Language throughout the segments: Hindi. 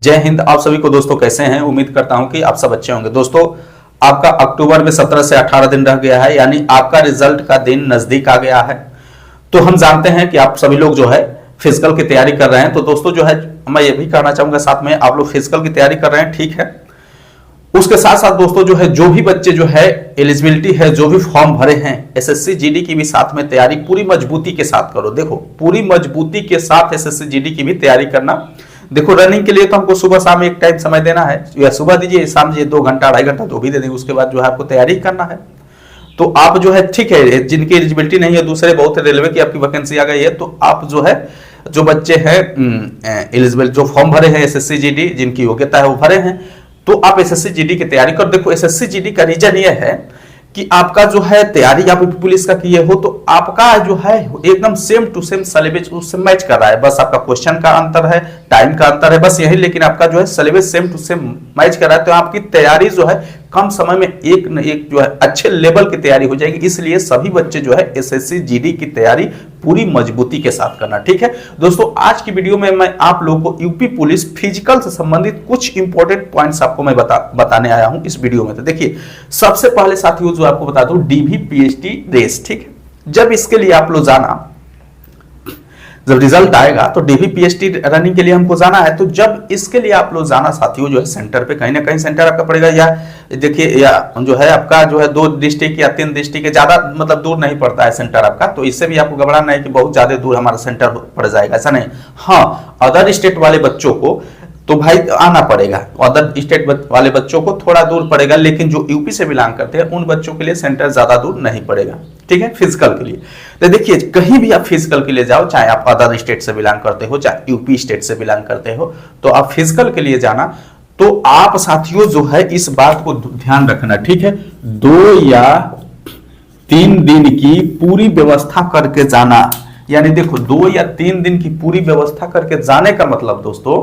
जय हिंद। आप सभी को दोस्तों कैसे हैं? उम्मीद करता हूं कि आप सब अच्छे होंगे। दोस्तों आपका अक्टूबर में 17 से 18 दिन रह गया है, यानी आपका रिजल्ट का दिन नजदीक आ गया है। तो हम जानते हैं कि आप सभी लोग जो है फिजिकल की तैयारी कर रहे हैं। तो दोस्तों जो है मैं ये भी कहना चाहूंगा साथ में, आप लोग फिजिकल की तैयारी कर रहे हैं, ठीक है। उसके साथ साथ दोस्तों जो है जो भी बच्चे जो है एलिजिबिलिटी है, जो भी फॉर्म भरे हैं एसएससी जीडी की भी साथ में तैयारी पूरी मजबूती के साथ करो। देखो पूरी मजबूती के साथ एसएससी जीडी की भी तैयारी करना। देखो रनिंग के लिए तो हमको सुबह शाम एक टाइम समय देना है, या सुबह दीजिए शाम दीजिए 2 घंटा 2.5 घंटा तो भी दे देंगे। उसके बाद जो है आपको तैयारी करना है। तो आप जो है ठीक है, जिनकी एलिजिबिलिटी नहीं है, दूसरे बहुत रेलवे की आपकी वैकेंसी आ गई है, तो आप जो है जो बच्चे हैं एलिजिबल जो फॉर्म भरे हैं एसएससी जीडी, जिनकी योग्यता है वो भरे हैं, तो आप एसएससी जीडी की तैयारी कर। देखो एसएससी जीडी का रीजन ये है कि आपका जो है तैयारी आप पुलिस का किए हो, तो आपका जो है एकदम सेम टू सेम सिलेबस उससे मैच कर रहा है। बस आपका क्वेश्चन का अंतर है, टाइम का अंतर है, बस यही। लेकिन आपका जो है syllabus same to same match कर रहा है, तो आपकी तैयारी जो है कम समय में एक न एक जो है अच्छे लेवल की तैयारी हो जाएगी। इसलिए सभी बच्चे जो है एसएससी जीडी की तैयारी पूरी मजबूती के साथ करना, ठीक है। दोस्तों आज की वीडियो में मैं आप लोगों को यूपी पुलिस फिजिकल से संबंधित कुछ इंपॉर्टेंट पॉइंट्स आपको मैं बताने आया हूं इस वीडियो में। तो देखिए सबसे पहले साथियों जो आपको बता दूं, डीवी पीएचडी रेस, ठीक है। जब इसके लिए आप लोग जाना, जब रिजल्ट आएगा तो डीवी पीएचडी रनिंग के लिए हमको जाना है। तो जब इसके लिए आप लोग जाना साथियों जो है सेंटर पे, कहीं ना कहीं सेंटर आपका पड़ेगा, या देखिए या जो है आपका जो है 2 डिस्ट्रिक्ट या 3 डिस्ट्रिक्ट, ज्यादा मतलब दूर नहीं पड़ता है सेंटर आपका। तो इससे भी आपको घबराना है कि बहुत ज्यादा दूर हमारा सेंटर पड़ जाएगा, ऐसा नहीं। हाँ, अदर स्टेट वाले बच्चों को तो भाई आना पड़ेगा, अदर स्टेट वाले बच्चों को थोड़ा दूर पड़ेगा, लेकिन जो यूपी से बिलोंग करते हैं उन बच्चों के लिए सेंटर ज्यादा दूर नहीं पड़ेगा, ठीक है, फिजिकल के लिए। तो देखिए कहीं भी आप फिजिकल के लिए जाओ, चाहे आप अदर स्टेट से बिलोंग करते हो, चाहे यूपी स्टेट से बिलोंग करते हो, तो आप फिजिकल के लिए जाना। तो आप साथियों जो है इस बात को ध्यान रखना, ठीक है। 2 या 3 दिन की पूरी व्यवस्था करके जाना, यानी देखो 2 या 3 दिन की पूरी व्यवस्था करके जाने का मतलब दोस्तों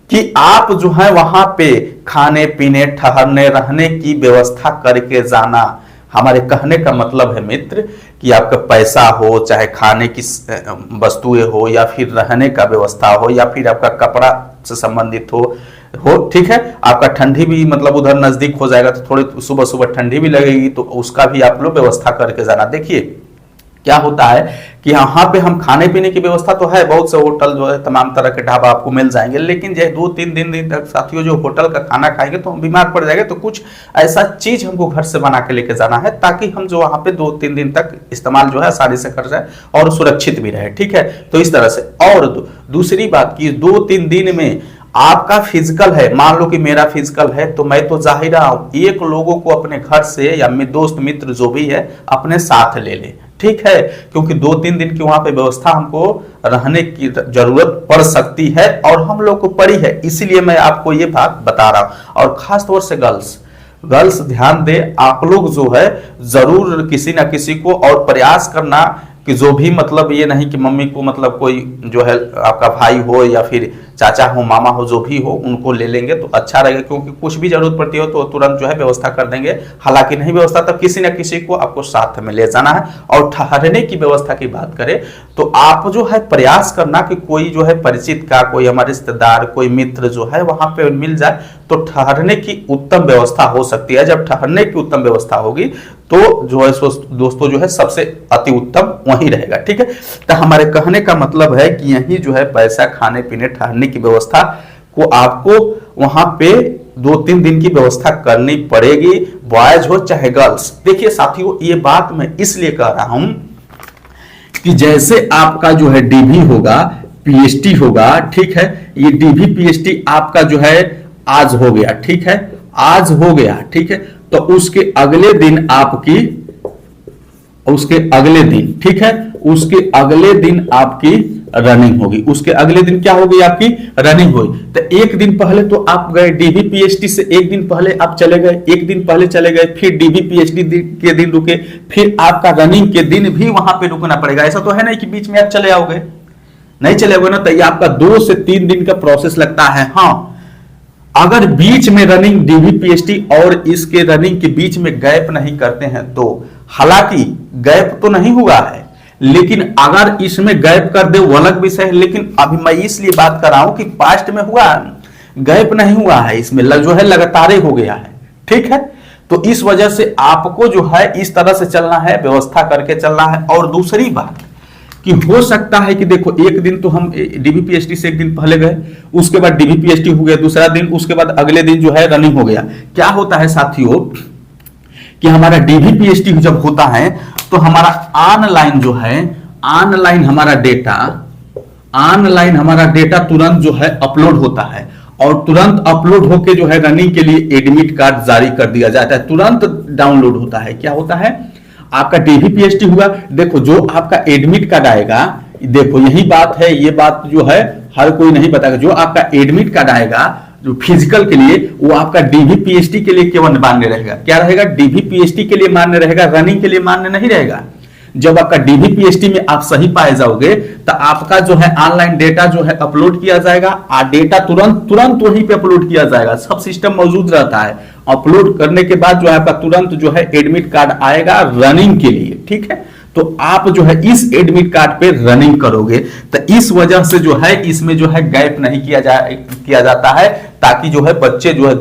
कि आप जो है वहां पे खाने पीने ठहरने रहने की व्यवस्था करके जाना। हमारे कहने का मतलब है मित्र कि आपका पैसा हो, चाहे खाने की वस्तुएं हो, या फिर रहने का व्यवस्था हो, या फिर आपका कपड़ा से संबंधित हो, ठीक है। आपका ठंडी भी मतलब उधर नजदीक हो जाएगा, तो थोड़ी सुबह सुबह ठंडी भी लगेगी, तो उसका भी आप लोग व्यवस्था करके जाना। देखिए क्या होता है कि यहाँ पे हम खाने पीने की व्यवस्था तो है, बहुत से होटल जो है तमाम तरह के ढाबा आपको मिल जाएंगे, लेकिन जो 2-3 दिन तक साथियों जो होटल का खाना खाएंगे तो हम बीमार पड़ जाएंगे। तो कुछ ऐसा चीज हमको घर से बना के लेके जाना है, ताकि हम जो वहां पे 2-3 दिन तक इस्तेमाल जो है आसानी से कर जाए और सुरक्षित भी रहे, ठीक है। तो इस तरह से। और दूसरी बात की 2-3 दिन में आपका फिजिकल है, मान लो कि मेरा फिजिकल है, तो मैं तो जाहिर हूं एक लोगों को अपने घर से या दोस्त मित्र जो भी है अपने साथ ले ले, ठीक है, क्योंकि 2-3 दिन की वहां पे व्यवस्था हमको रहने की जरूरत पड़ सकती है, और हम लोग को पड़ी है, इसीलिए मैं आपको ये बात बता रहा हूं। और खास तौर से गर्ल्स ध्यान दे, आप लोग जो है जरूर किसी ना किसी को और प्रयास करना कि जो भी मतलब ये नहीं कि मम्मी को मतलब कोई जो है आपका भाई हो या फिर चाचा हो, मामा हो, जो भी हो, उनको ले लेंगे तो अच्छा रहेगा, क्योंकि कुछ भी जरूरत पड़ती हो तो तुरंत जो है व्यवस्था कर देंगे। हालांकि नहीं व्यवस्था तब किसी न किसी को आपको साथ में ले जाना है। और ठहरने की व्यवस्था की बात करें तो आप जो है प्रयास करना कि कोई जो है परिचित का, कोई हमारे रिश्तेदार, कोई मित्र जो है वहां पे मिल जाए, तो ठहरने की उत्तम व्यवस्था हो सकती है। जब ठहरने की उत्तम व्यवस्था होगी तो जो है दोस्तों जो है सबसे अति उत्तम वही रहेगा, ठीक है। तो हमारे कहने का मतलब है कि यही जो है पैसा, खाने पीने ठहरने की व्यवस्था को आपको वहां पे 2-3 दिन की व्यवस्था करनी पड़ेगी, बॉयज हो चाहे गर्ल्स। देखिए साथियों ये बात मैं इसलिए कह रहा हूं कि जैसे आपका जो है डीवी होगा, पीएचडी होगा, ठीक है, ये डीवी पीएचडी आपका जो है आज हो गया, ठीक है, आज हो गया, ठीक है, तो उसके अगले दिन आपकी, उसके अगले दिन, ठीक है, उसके अगले दिन आपकी रनिंग होगी। उसके अगले दिन क्या होगी? आपकी रनिंग होगी। तो एक दिन पहले तो आप गए डीवी पीएचडी से, एक दिन पहले आप चले गए, एक दिन पहले चले गए, फिर डीवी पीएचडी के दिन रुके, फिर आपका रनिंग के दिन भी वहां पे रुकना पड़ेगा। ऐसा तो है नहीं कि बीच में आप चले आओगे, नहीं चले आओगे ना, तो ये आपका 2 से 3 दिन का प्रोसेस लगता है। हाँ, अगर बीच में रनिंग डीवी पीएचडी और इसके रनिंग के बीच में गैप नहीं करते हैं तो, हालांकि गैप तो नहीं हुआ है, लेकिन अगर इसमें गैप कर दे वो अलग विषय है। लेकिन अभी मैं इसलिए बात कर रहा हूं कि पास्ट में हुआ गैप नहीं हुआ है, इसमें जो है लगातार हो गया है। ठीक है, तो इस वजह से आपको जो है इस तरह से चलना है, व्यवस्था करके चलना है। और दूसरी बात कि हो सकता है कि देखो एक दिन तो हम डीबीपीएसटी से एक दिन पहले गए, उसके बाद डीबीपीएसटी हो गया दूसरा दिन, उसके बाद अगले दिन जो है रनिंग हो गया। क्या होता है साथियों कि हमारा डीबीपीएसटी जब होता है तो हमारा ऑनलाइन जो है, ऑनलाइन हमारा डेटा तुरंत जो है अपलोड होता है, और तुरंत अपलोड होके जो है रनिंग के लिए एडमिट कार्ड जारी कर दिया जाता है, तुरंत डाउनलोड होता है। क्या होता है, आपका डीबीपीएसटी हुआ, देखो जो आपका एडमिट कार्ड आएगा, देखो यही बात है, ये बात जो है हर कोई नहीं बताएगा, जो आपका एडमिट कार्ड आएगा जो फिजिकल के लिए, वो आपका डीबीपीएसटी के लिए केवल मान्य रहेगा। क्या रहेगा, डीबीपीएसटी के लिए मान्य रहेगा, रनिंग के लिए मान्य नहीं रहेगा। जब आपका डीबीपीएसटी में आप सही पाए जाओगे तो आपका जो है ऑनलाइन डेटा जो है अपलोड किया जाएगा, और डेटा तुरंत वहीं पे अपलोड किया जाएगा, सब सिस्टम मौजूद रहता है। अपलोड करने के बाद जो है आपका तुरंत जो है एडमिट कार्ड आएगा रनिंग के लिए। ठीक है, तो आप जो है इस एडमिट कार्ड पे रनिंग करोगे, तो इस वजह से जो है इसमें जो है गैप नहीं किया जाता है, ताकि जो है बच्चे जो है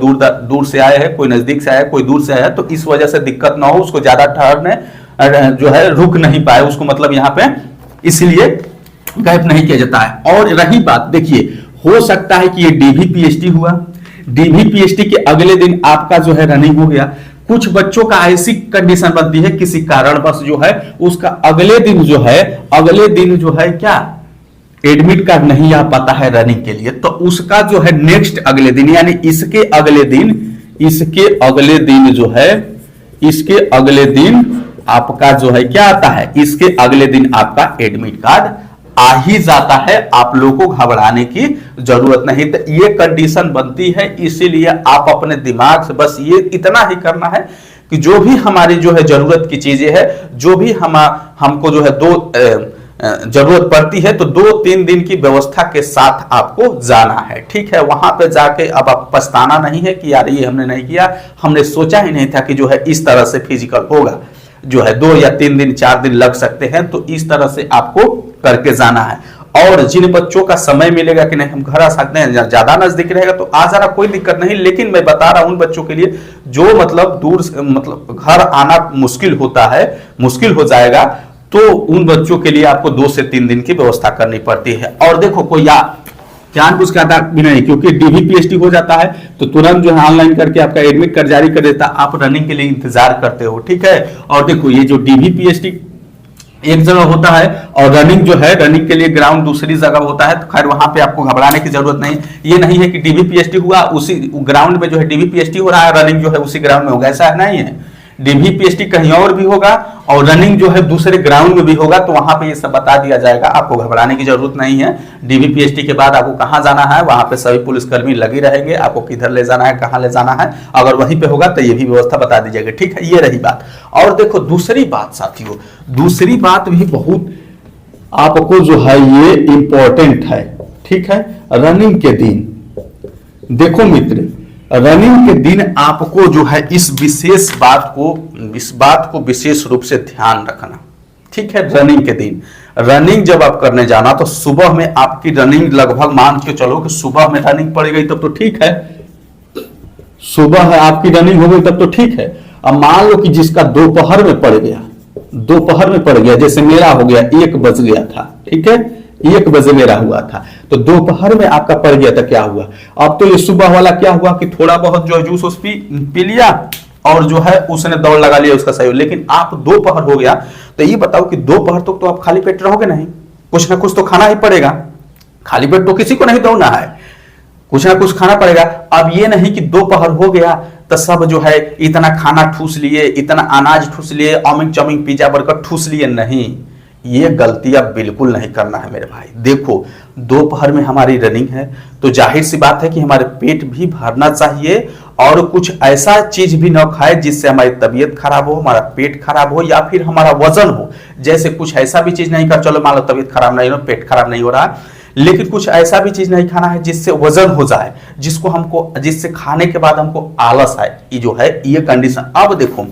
दूर से आए हैं, कोई नजदीक से आया है, कोई दूर से आया है, तो इस वजह से दिक्कत ना हो, उसको ज्यादा ठहरने जो है रुक नहीं पाए उसको, मतलब यहाँ पे इसलिए गैप नहीं किया जाता है। और रही बात, देखिए हो सकता है कि ये डीबीपीएसटी हुआ, डीबीपीएसटी के अगले दिन आपका जो है रनिंग हो गया। कुछ बच्चों का ऐसी कंडीशन बनती है किसी कारणवश जो है उसका अगले दिन जो है क्या एडमिट कार्ड नहीं आ पाता है रनिंग के लिए, तो उसका जो है नेक्स्ट अगले दिन, यानी इसके अगले दिन आपका जो है क्या आता है, इसके अगले दिन आपका एडमिट कार्ड आ ही जाता है। आप लोगों को घबराने की जरूरत नहीं, तो ये कंडीशन बनती है। इसीलिए आप अपने दिमाग से बस ये इतना ही करना है कि जो भी हमारी जो है जरूरत की चीजें है, जो भी हमको जो है जरूरत पड़ती है, तो 2-3 दिन की व्यवस्था के साथ आपको जाना है। ठीक है, वहां पे जाके अब आप पछताना नहीं है कि यार ये हमने नहीं किया, हमने सोचा ही नहीं था कि जो है इस तरह से फिजिकल होगा, जो है 2 या 3 दिन 4 दिन लग सकते हैं, तो इस तरह से आपको करके जाना है। और जिन बच्चों का समय मिलेगा कि नहीं हम घर आ सकते हैं, ज्यादा नजदीक रहेगा तो आ जाना, कोई दिक्कत नहीं। लेकिन मैं बता रहा हूं उन बच्चों के लिए जो मतलब दूर मतलब घर आना मुश्किल होता है, मुश्किल हो जाएगा, तो उन बच्चों के लिए आपको 2 से 3 दिन की व्यवस्था करनी पड़ती है। और देखो कोई जानबूझ के आता भी नहीं, क्योंकि डीबीपीएसटी हो जाता है तो तुरंत जो है ऑनलाइन करके आपका एडमिट कार्ड जारी कर देता, आप रनिंग के लिए इंतजार करते हो। ठीक है, और देखो ये जो डीबीपीएसटी एक जगह होता है और रनिंग जो है, रनिंग के लिए ग्राउंड दूसरी जगह होता है, तो खैर वहां पे आपको घबराने की जरूरत नहीं। ये नहीं है कि डीबीपीएसटी हुआ उसी ग्राउंड में जो है डीबीपीएसटी हो रहा है, रनिंग जो है उसी ग्राउंड में होगा, ऐसा नहीं है। डीबीपीएसटी कहीं और भी होगा और रनिंग जो है दूसरे ग्राउंड में भी होगा, तो वहां पे ये सब बता दिया जाएगा, आपको घबराने की जरूरत नहीं है। डीबीपीएसटी के बाद आपको कहां जाना है, वहां पे सभी पुलिसकर्मी लगे रहेंगे, आपको किधर ले जाना है, कहां ले जाना है, अगर वहीं पे होगा तो ये भी व्यवस्था बता दीजिएगा। ठीक है, ये रही बात। और देखो दूसरी बात साथियों, दूसरी बात भी बहुत आपको जो है ये इंपॉर्टेंट है। ठीक है, रनिंग के दिन देखो मित्र, रनिंग के दिन आपको जो है इस बात को विशेष रूप से ध्यान रखना। ठीक है, रनिंग के दिन रनिंग जब आप करने जाना तो सुबह में आपकी रनिंग लगभग मान के चलो कि सुबह में रनिंग पड़ गई तब तो ठीक है, सुबह है आपकी रनिंग हो गई तब तो ठीक है। अब मान लो कि जिसका दोपहर में पड़ गया, जैसे मेरा हो गया 1 बज गया था, ठीक है 1 बजे मेरा हुआ था, तो दोपहर में आपका पड़ गया था, क्या हुआ? अब तो ये सुबह वाला क्या हुआ कि थोड़ा बहुत जो जूस पी लिया और जो है उसने दौड़ लगा लिया, उसका सही। लेकिन आप दोपहर हो गया तो ये बताओ कि दोपहर तक तो आप खाली पेट रहोगे नहीं, कुछ ना कुछ तो खाना ही पड़ेगा। खाली पेट तो किसी को नहीं दौड़ना है, कुछ ना कुछ खाना पड़ेगा। अब ये नहीं कि दोपहर हो गया तो सब जो है इतना खाना ठूस लिए, इतना अनाज ठूस लिए, अमिंग चमिंग पिज्जा बर्गर ठूस लिए, नहीं, ये गलतियां बिल्कुल नहीं करना है मेरे भाई। देखो दोपहर में हमारी रनिंग है तो जाहिर सी बात है कि हमारे पेट भी भरना चाहिए और कुछ ऐसा चीज भी न खाए जिससे हमारी तबीयत खराब हो, हमारा पेट खराब हो या फिर हमारा वजन हो। जैसे कुछ ऐसा भी चीज नहीं कर, चलो मान लो तबीयत खराब नहीं हो, पेट खराब नहीं हो रहा, लेकिन कुछ ऐसा भी चीज नहीं खाना है जिससे वजन हो जाए, जिससे खाने के बाद हमको आलस आए, ये जो है ये कंडीशन। अब देखो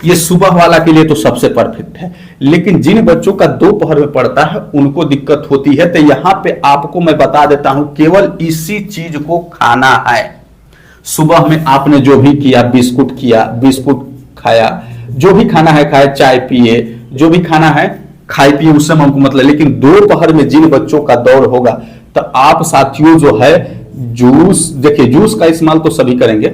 ये सुबह वाला के लिए तो सबसे परफेक्ट है, लेकिन जिन बच्चों का दोपहर में पड़ता है उनको दिक्कत होती है। तो यहां पे आपको मैं बता देता हूं, केवल इसी चीज को खाना है। सुबह में आपने जो भी किया, बिस्कुट खाया, जो भी खाना है खाया, चाय पिए, जो भी खाना है खाए पिए, उससे हमको मतलब। लेकिन दोपहर में जिन बच्चों का दौड़ होगा तो आप साथियों जो है जूस, देखिए जूस का इस्तेमाल तो सभी करेंगे,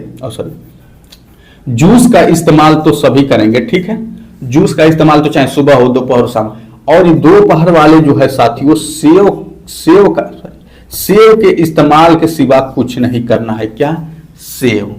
जूस का इस्तेमाल तो सभी करेंगे, ठीक है। जूस का इस्तेमाल तो चाहे सुबह हो, दोपहर हो, शाम। और दोपहर वाले जो है साथियों सेव के इस्तेमाल के सिवा कुछ नहीं करना है। क्या? सेव।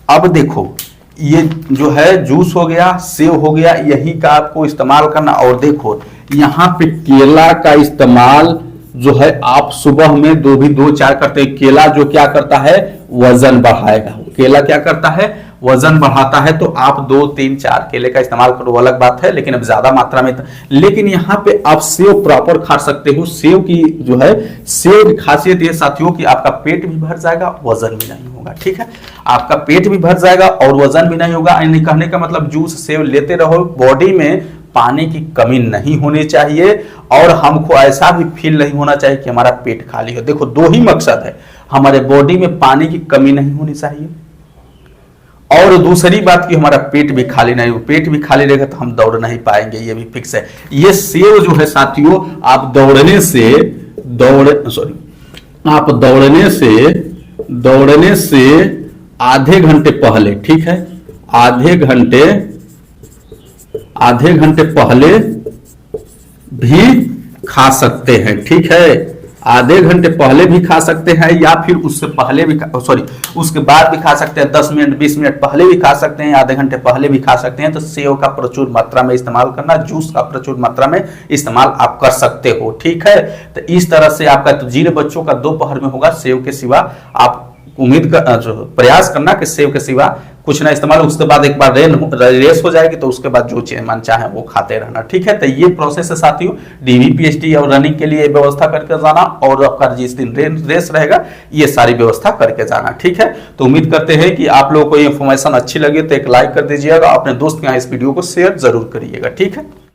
अब देखो ये जो है जूस हो गया, सेव हो गया, यही का आपको इस्तेमाल करना। और देखो यहां पे केला का इस्तेमाल जो है आप सुबह में दो चार करते हैं। केला जो क्या करता है, वजन बढ़ाएगा। केला क्या करता है, वजन बढ़ाता है। तो आप 2 3 4 केले का इस्तेमाल करो, अलग बात है, लेकिन अब ज्यादा मात्रा में। लेकिन यहाँ पे आप सेव प्रॉपर खा सकते हो। सेव की जो है, सेव की खासियत ये साथियों कि आपका पेट भी भर जाएगा, वजन भी नहीं होगा, ठीक है। आपका पेट भी भर जाएगा और वजन भी नहीं होगा। यानी कहने का मतलब जूस सेव लेते रहो, बॉडी में पानी की कमी नहीं होनी चाहिए और हमको ऐसा भी फील नहीं होना चाहिए कि हमारा पेट खाली हो। देखो 2 ही मकसद है, हमारे बॉडी में पानी की कमी नहीं होनी चाहिए और दूसरी बात कि हमारा पेट भी खाली नहीं हो। पेट भी खाली रहेगा तो हम दौड़ नहीं पाएंगे, ये भी फिक्स है। ये सेव जो है साथियों, आप दौड़ने से आधे घंटे पहले, ठीक है, आधे घंटे पहले भी खा सकते हैं, ठीक है। आधे घंटे पहले भी खा सकते हैं या फिर उससे पहले भी उसके बाद भी खा सकते हैं। 10 मिनट 20 मिनट पहले भी खा सकते हैं, आधे घंटे पहले भी खा सकते हैं। तो सेव का प्रचुर मात्रा में इस्तेमाल करना, जूस का प्रचुर मात्रा में इस्तेमाल आप कर सकते हो, ठीक है। तो इस तरह से आपका, तो जिन बच्चों का दोपहर में होगा, सेव के सिवा आप प्रयास करना कि सेव के सिवा कुछ ना इस्तेमाल। उसके बाद एक बार रेस हो जाएगी तो उसके बाद जो चीज मन चाहे वो खाते रहना, ठीक है। तो ये प्रोसेस है साथियों, डीवी पीएचडी और रनिंग के लिए व्यवस्था करके जाना और आपका जिस दिन रेस रहेगा ये सारी व्यवस्था करके जाना, ठीक है। तो उम्मीद करते हैं कि आप लोगों को ये इंफॉर्मेशन अच्छी लगी तो एक लाइक कर दीजिएगा, अपने दोस्त के यहाँ इस वीडियो को शेयर जरूर करिएगा, ठीक है।